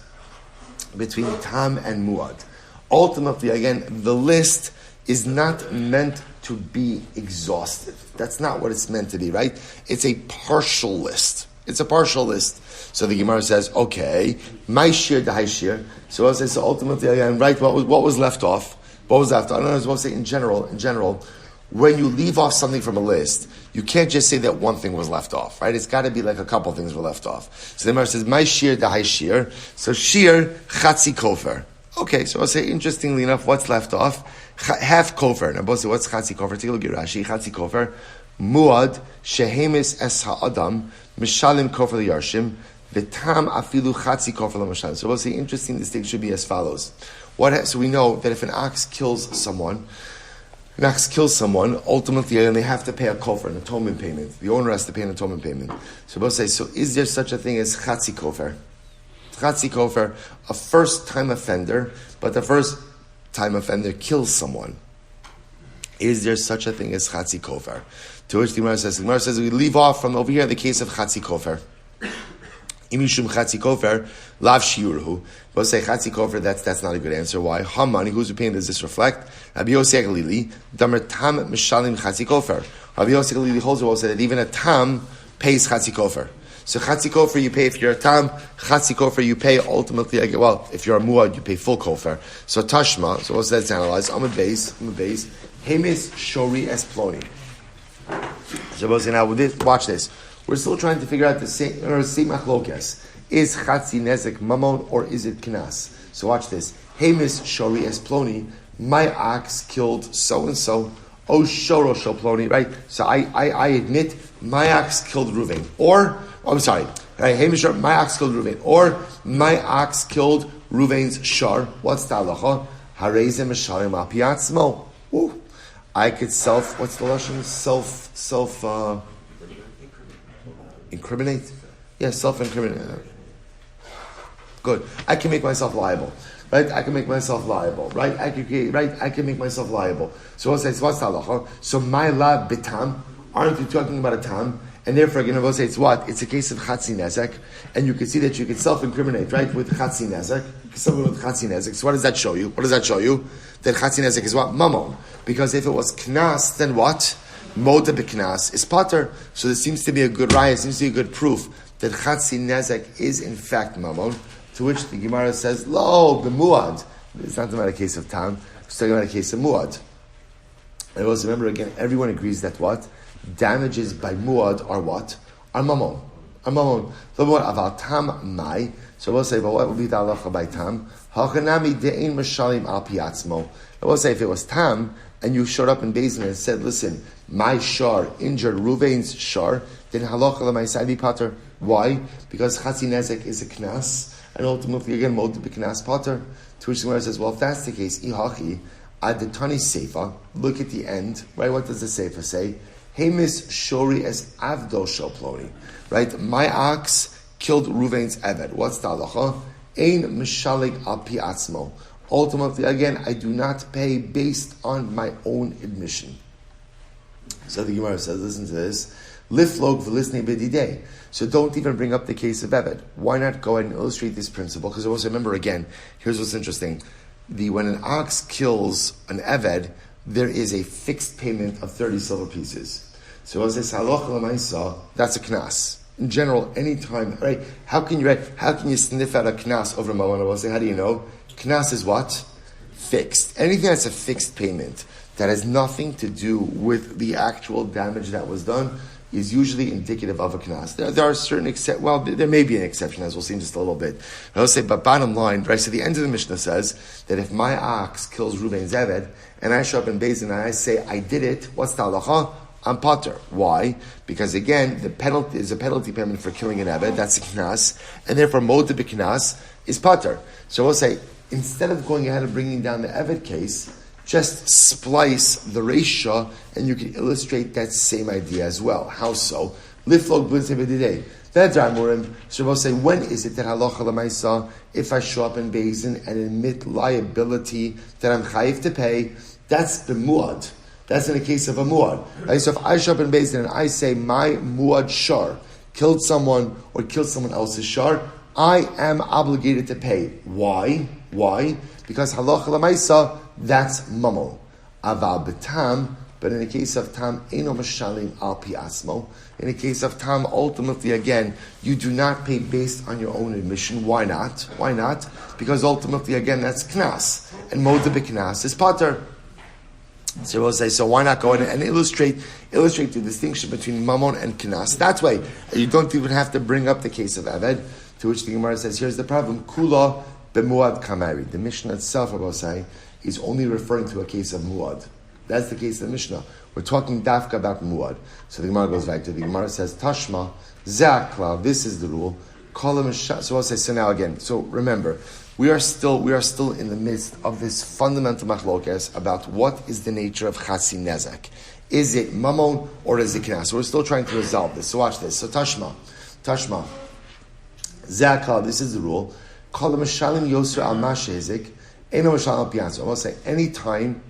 between tam and muad. Ultimately, again, the list is not meant to be exhaustive. That's not what it's meant to be, right? It's a partial list. So the Gemara says, okay, my shir the high shir. So I'll say, so ultimately, again, right, what was left off? I don't know, I was going to say in general, when you leave off something from a list, you can't just say that one thing was left off, right? It's got to be like a couple things were left off. So the Gemara says, my shir da hay shir. So shir chatzi kofer. Okay, so I'll say, interestingly enough, what's left off? Half kofer. Now, both say, what's chatzi kofer? Take a look at Rashi. Chatzi kofer. Muad shehemis es ha'adam mishalim kofer liyarshim v'tam afilu chatzi kofer l'mashalim. So we'll say, interesting distinction should be as follows. So we know that if an ox kills someone, ultimately, and they have to pay a kofer, an atonement payment. The owner has to pay an atonement payment. So we'll say, so is there such a thing as chatzi kofer? Chatzi kofer, a first-time offender, but the first-time offender kills someone. Is there such a thing as chatzi kofer? To which the Gemara says, we leave off from over here the case of chatzi kofer. Imishum chatzi kofer, lav shiurhu. We'll say chatzi kofer, that's not a good answer. Why? Hamani, whose opinion does this reflect? Rabbi Yossi Galili, damer tam mishalim chatzi kofer. Rabbi Yossi Galili holds will say that even a tam pays chatzi kofer. So chatzi kofer you pay if you're a tam, chatzi kofer you pay ultimately, if you're a muad, you pay full kofer. So tashma, so what's that analyze? I'm a base, hemis shori es ploni. So we'll say now, with this, watch this. We're still trying to figure out the same machlokes. Is chatzi nezek mamon or is it knas? So watch this. Hemis shori es ploni. My ox killed so and so. Oh shoro shel ploni. Right. So I admit my ox killed Ruvain. Or I'm sorry. Right. Hemis shor. My ox killed Ruvain. Or my ox killed Ruvain's shar. What's the halacha? Harezem mishalim al piatzmo. I could what's the lashon? Incriminate? Yeah, self-incriminate. Good. I can make myself liable. Right? I can make myself liable. Right? I can make myself liable. So what's the halacha? So my la bitam, aren't you talking about a tam? And therefore, again, I will say it's what? It's a case of chatzi nezek. And you can see that you can self-incriminate, right? With chatzi nezek. With chatzi nezek. So what does that show you? That chatzi nezek is what? Mamon. Because if it was knas, then what? Moda b'knas is pater. So there seems to be a good raya, seems to be a good proof that chatzi nezek is in fact mamon. To which the Gemara says, lo, b'muad. It's not about a case of tam. It's talking about a case of muad. And also remember again, everyone agrees that what? Damages by muad are what? Are mamon. Aval tam mai. So we'll say, but what would be the halacha by tam? Hachanami de'ein mashalim al piatzmo. We'll say if it was tam, and you showed up in Beis and said, listen, my shar injured Ruvain's shar, then halacha l'maisai be pater. Why? Because chatzi nezek is a knas, and ultimately again, mod b'knas pater. To which the Gemara says, well, if that's the case, ihachi, ad the tani seifa, look at the end, right? What does the seifa say? Hemis shori es avdo shel ploni. Right? My ox killed Ruvain's eved. What's the halacha? Ein mishalig al pi atzmo. Ultimately, again, I do not pay based on my own admission. So the Gemara says, listen to this. Liflog v'lisnei b'didei. So don't even bring up the case of Eved. Why not go ahead and illustrate this principle? Because also remember again, here's what's interesting. When an ox kills an Eved, there is a fixed payment of 30 silver pieces. So as this halacha l'maisa, that's a knas. In general, any time, right? How can you sniff out a knas over a moment? I will say, how do you know? Knas is what? Fixed. Anything that's a fixed payment that has nothing to do with the actual damage that was done is usually indicative of a knas. There are certain there may be an exception, as we'll see in just a little bit. But I'll say, but bottom line, right? So the end of the Mishnah says that if my ox kills Ruvain's Eved, and I show up in Beis and I say I did it, what's the halacha? I'm pater. Why? Because again, the penalty is a penalty payment for killing an Eved. That's a knas, and therefore moda b'knas is pater. So we'll say, instead of going ahead and bringing down the Eved case, just splice the Reisha, and you can illustrate that same idea as well. How so? Liflog b'nzei b'didei. That's Amurim. So we'll say, when is it that halacha l'maisa, if I show up in Beis and admit liability that I'm chayiv to pay, that's the muad. That's in the case of a muad. Right? So if I show up in Beis and I say my muad shar killed someone or killed someone else's shar, I am obligated to pay. Why? Because halacha l'maisa, that's mamon. Aval b'tam, but in the case of tam, eno mashalim al pi asmo. In the case of tam, ultimately, again, you do not pay based on your own admission. Why not? Because ultimately, again, that's knas. And moda b'knas is pater. So we'll say, so why not go in and illustrate the distinction between mammon and knas? That way, you don't even have to bring up the case of Eved, to which the Gemara says, here's the problem, kula bemuad kamari. The Mishnah itself, I will say, is only referring to a case of muad. That's the case of the Mishnah. We're talking dafka about muad. So the Gemara goes back to the Gemara says, Tashma, zakla, this is the rule. So I'll say, so now again, so remember, we are still in the midst of this fundamental machlokes about what is the nature of chatzi nezek. Is it mammon or is it knas? So we're still trying to resolve this. So watch this. So tashma, zakla, this is the rule. Kol mishalim yosra al mashezik, eno mishalim al pianso. I will say, any time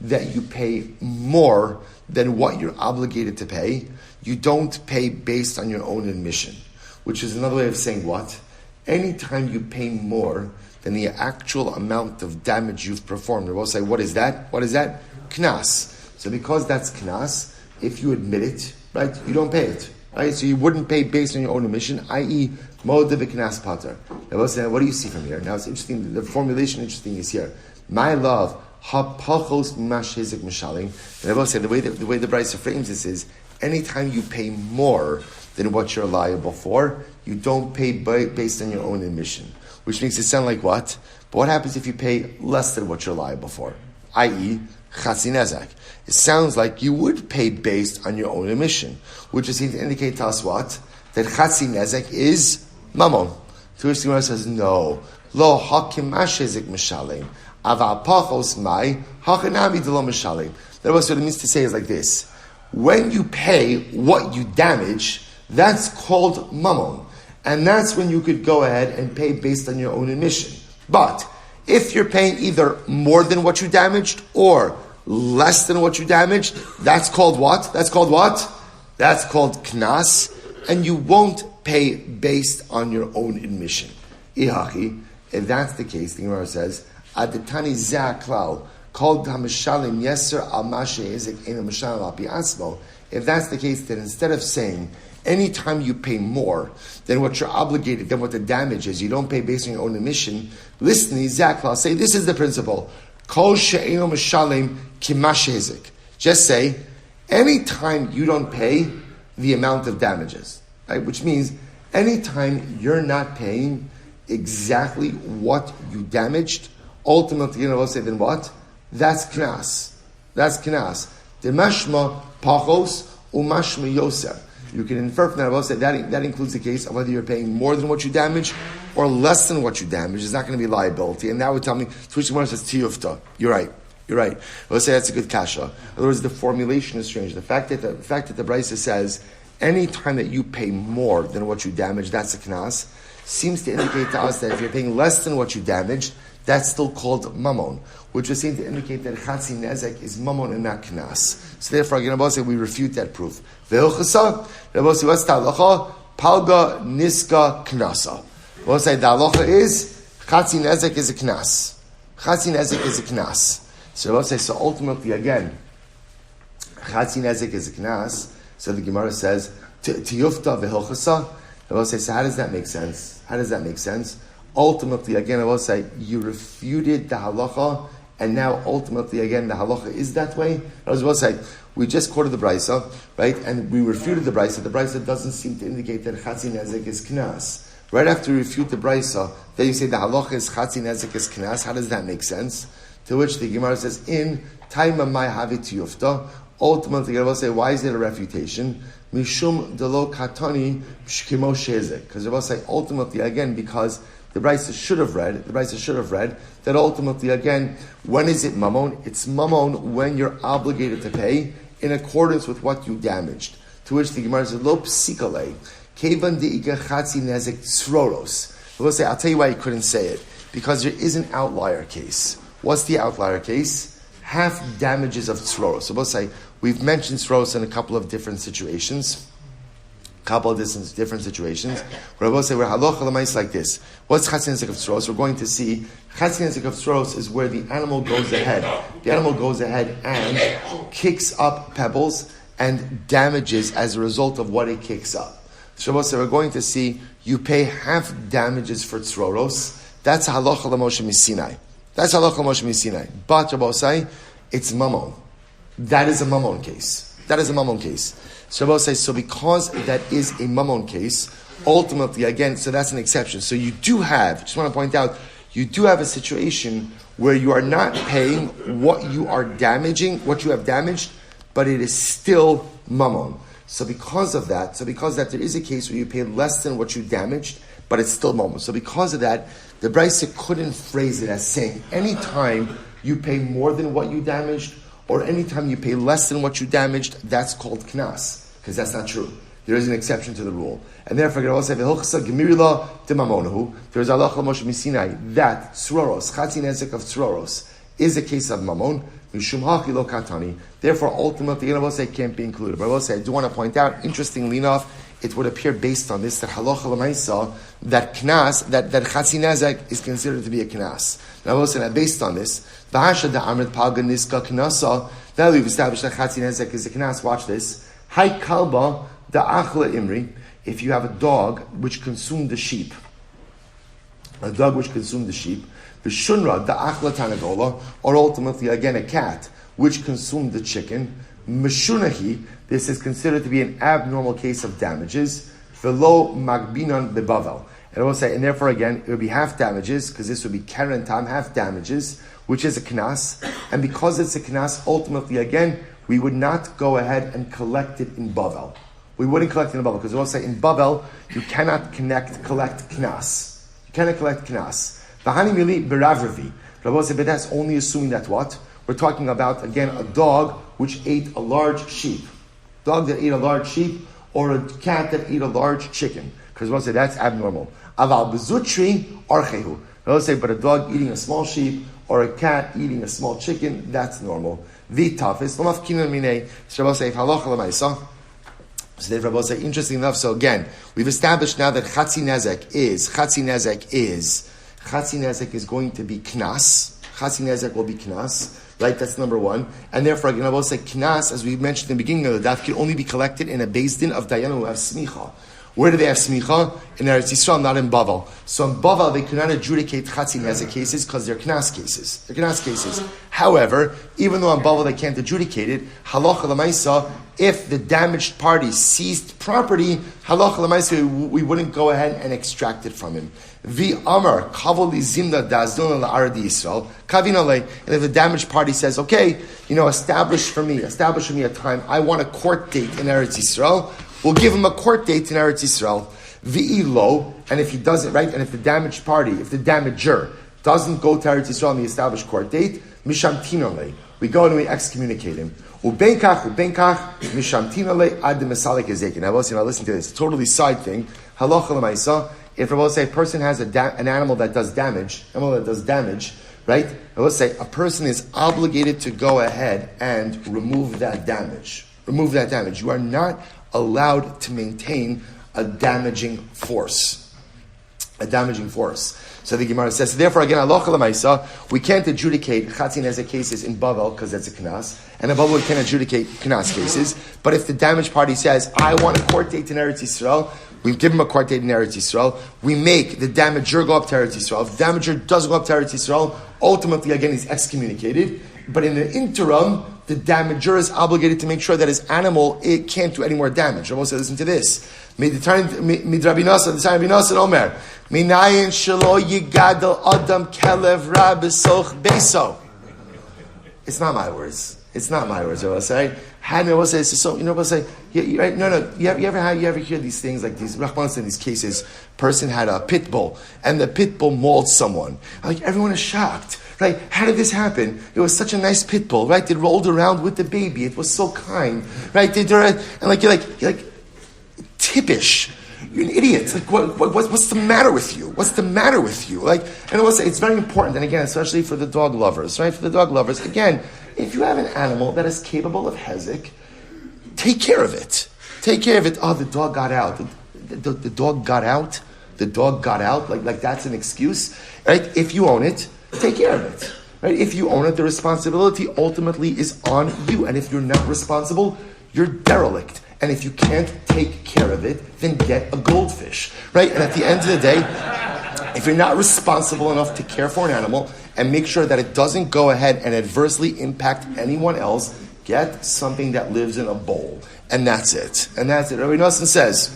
that you pay more than what you're obligated to pay, you don't pay based on your own admission. Which is another way of saying what? Anytime you pay more than the actual amount of damage you've performed, we'll say, what is that? What is that? Knas. So because that's knas, if you admit it, right, you don't pay it. Right? So you wouldn't pay based on your own admission, i.e., modev knas pater. Now we'll say, what do you see from here? Now it's interesting, the formulation interesting is here. My love, ha-pachos mashezik mishalim. And I will say, the way the Brisa frames this is, anytime you pay more than what you're liable for, you don't pay based on your own admission. Which makes it sound like what? But what happens if you pay less than what you're liable for? I.e., chatzi nezek. It sounds like you would pay based on your own admission. Which is to indicate to us what? That chatzi nezek is mammon. To which the Gemara says, no. Lo hakim mashezik mishalim. Ava pachos mai hachanami de lo mishalim. That was what it means to say is like this. When you pay what you damage, that's called mammon. And that's when you could go ahead and pay based on your own admission. But if you're paying either more than what you damaged or less than what you damaged, that's called what? That's called what? That's called knas. And you won't pay based on your own admission. Ihachi, if that's the case, the Gemara says, Adetani zaklal, called hamishalim yeser al mashe ezik ena mishalim al pi asmo. If that's the case, then instead of saying, anytime you pay more than what you're obligated, than what the damage is, you don't pay based on your own admission, listen, zaklal, say this is the principle. Kol she'eno mishalim ki mashe ezik. Just say, anytime you don't pay the amount of damages, right? Which means, anytime you're not paying exactly what you damaged, ultimately, you know, we'll say, then what? That's knas. That's knas. The mashma pachos umashma yosef. You can infer from that, we'll say, that includes the case of whether you're paying more than what you damaged or less than what you damaged. It's not going to be liability. And that would tell me, Twitch Gemara says, tiyufta. You're right. We'll say that's a good kasha. In other words, the formulation is strange. The fact that the Brisa says, any time that you pay more than what you damaged, that's a knas, seems to indicate to us that if you're paying less than what you damaged, that's still called mammon, which would seem to indicate that chatzi nezek is mammon and not knas. So therefore, again, Rabbi say we refute that proof. Ve'ilchasa, Rabbi say what's the halacha? Palga niska knasa. Rabbi say the halacha is chatzi nezek is a knas. Chatzi nezek is a knas. So Rabbi say, so ultimately again, chatzi nezek is a knas. So the Gemara says tiyufta ve'ilchasa. Rabbi say, so how does that make sense? Ultimately, again, I will say, you refuted the halacha, and now ultimately, again, the halacha is that way. I will say, we just quoted the Brisa, right? And we refuted the Brisa. The Brisa doesn't seem to indicate that chatzi nezek is knas. Right after you refute the Brisa, then you say the halacha is chatzi nezek is knas. How does that make sense? To which the Gemara says, in taima mai havit yufta. Ultimately, I will say, why is it a refutation? Mishum delo katani shkimo shezek. Because I will say, ultimately, again, because the Brisa should have read that ultimately, again, when is it mammon? It's mammon when you're obligated to pay in accordance with what you damaged. To which the Gemara says, lo psikale, kevan de'ika chatzi nezek tzroros. We'll say, I'll tell you why you couldn't say it. Because there is an outlier case. What's the outlier case? Half damages of tzroros. So we'll say, we've mentioned tzroros in a couple of different situations. Where I will say, where halacha l'mais like this. What's chatzi nezek of tzroros? We're going to see chatzi nezek of tzroros is where the animal goes ahead. The animal goes ahead and kicks up pebbles and damages as a result of what it kicks up. So we're going to see you pay half damages for tzroros. That's halacha l'moshe misinai. But Rabbi say it's mammon. that is a mammon case. That is a mammon case. So Rabbi says, so because that is a mammon case, ultimately, again, so that's an exception. So you do have, just want to point out, you do have a situation where you are not paying what you are damaging, what you have damaged, but it is still mammon. So because of that, there is a case where you pay less than what you damaged, but it's still mammon. So because of that, the Brisa couldn't phrase it as saying, anytime you pay more than what you damaged, or anytime you pay less than what you damaged, that's called knas, because that's not true. There is an exception to the rule. And therefore, there is halacha Moshe Misinai that tzroros, chatzi nezek of tzroros, is a case of mamon. Therefore, ultimately, it can't be included. But I will say, I do want to point out, interestingly enough, it would appear based on this that halacha l'maisa, that knas, that chatzi nezek is considered to be a knas. And I will say that based on this, v'hasha da'amrit palga niska knasa, that we've established that chatzi nezek is a knas. Watch this. Hai kalba da'achla imri. If you have a dog which consumed the sheep, the shunra da'achla tanagola, or ultimately again a cat which consumed the chicken, meshunahi, this is considered to be an abnormal case of damages, velo magbinan bebavel. And I will say, and therefore again, it would be half damages, because this would be keren tam, half damages, which is a knas, and because it's a knas, ultimately again, we would not go ahead and collect it in bavel. We wouldn't collect it in Bavel, because we'll say in Bavel, you cannot collect knas. You cannot collect knas. V'hani mili beravravi. Rabbi said, but that's only assuming that what? We're talking about, again, a dog which ate a large sheep. Dog that ate a large sheep, or a cat that ate a large chicken. Because we'll say that's abnormal. Aval bezutri archehu. Rabbi say, but a dog eating a small sheep, or a cat eating a small chicken, that's normal. V'tafis, l'mafkinan minei. So Rabbi say, halacha l'maisa. So therefore, Rabbi say, interesting enough. So again, we've established now that chatzi nezek is going to be knas. Chatzi nezek will be knas, right? That's number one. And therefore, again, Rabbi say knas, as we mentioned in the beginning of the daf, can only be collected in a beis din of dayanim who have smicha. Where do they have smicha? In Eretz Yisrael, not in Bavel. So in Bavel, they cannot adjudicate chatzi nezek cases because they're knas cases. However, even though in Bavel they can't adjudicate it, halacha l'maisa, if the damaged party seized property, halacha l'maisa, we wouldn't go ahead and extract it from him. Amar kavoli zinda dazdun la'aradi Yisrael kavinale. And if the damaged party says, okay, establish for me a time. I want a court date in Eretz Yisrael. We'll give him a court date in Eretz Yisrael. V'ilo, and if he doesn't, right, and if the damaged party, if the damager doesn't go to Eretz Yisrael on the established court date, mishamtinale, we go and we excommunicate him. Ubenkach, mishamtinale ad mesalik ezekin. Now, listen to this. Totally side thing. Halacha l'maisa. If we'll say a person has an animal that does damage, right? Let's say a person is obligated to go ahead and remove that damage. You are not allowed to maintain a damaging force. So the Gemara says, so therefore, again, halacha l'maisa, we can't adjudicate chatzi nezek cases in Bavel because that's a knas, and in Bavel we can't adjudicate knas cases. But if the damaged party says, I want a court date in Eretz Yisrael, we give him a court date in Eretz Yisrael, we make the damager go up to Eretz Yisrael. If the damager doesn't go up to Eretz Yisrael, ultimately, again, he's excommunicated. But in the interim, the damager is obligated to make sure that his animal, it can't do any more damage. Rabbi said, listen to this. Omer. Minayin shelo yigadol adam kelev rabisoch beso. It's not my words. Rabbi say. Rabbi says, so, Rabbi say, right? No. You ever hear these things like these? Rahman in these cases, person had a pit bull, and the pit bull mauled someone. Like everyone is shocked. Right? How did this happen? It was such a nice pit bull, right? It rolled around with the baby. It was so kind, right? And you're like, tippish. You're an idiot. Like, what's the matter with you? Like, and I will say, it's very important, and again, especially for the dog lovers, right? For the dog lovers, again, if you have an animal that is capable of hezek, take care of it. Oh, the dog got out. The dog got out. Like that's an excuse, right? If you own it, take care of it. Right? If you own it, the responsibility ultimately is on you. And if you're not responsible, you're derelict. And if you can't take care of it, then get a goldfish. Right? And at the end of the day, if you're not responsible enough to care for an animal and make sure that it doesn't go ahead and adversely impact anyone else, get something that lives in a bowl, and that's it. And that's it. Rabbi Nosson says,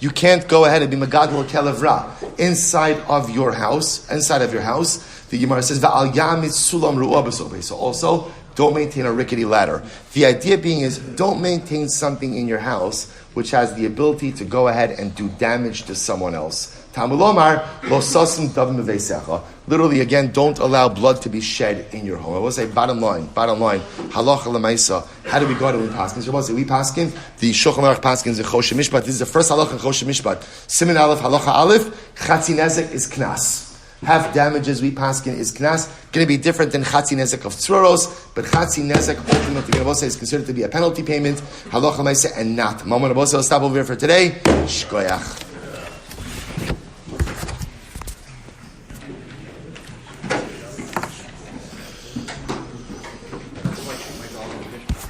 you can't go ahead and be megadol kelev ra inside of your house. The Gemara says, va'al yamit sulam ru'ah b'sobei. So also, don't maintain a rickety ladder. The idea being is, don't maintain something in your house which has the ability to go ahead and do damage to someone else. Tamulomar lo sasim davim veisecha. Literally, again, don't allow blood to be shed in your home. I will say, bottom line, halacha lemaisa. How do we go to we paskin? So we paskin the Shulchan Aruch paskin zechus mishpat. This is the first halacha in choshe mishpat. Siman aleph halacha aleph. Chatzi nezek is knas. Half damages we paskin is knas. Going to be different than chatzi nezek of tzroros, but chatzi nezek ultimately is considered to be a penalty payment. Halacha lemaisa and not. Mamon Abose will stop over here for today. Shkoyach.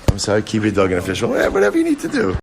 I'm sorry, keep your dog in a fish. Whatever you need to do.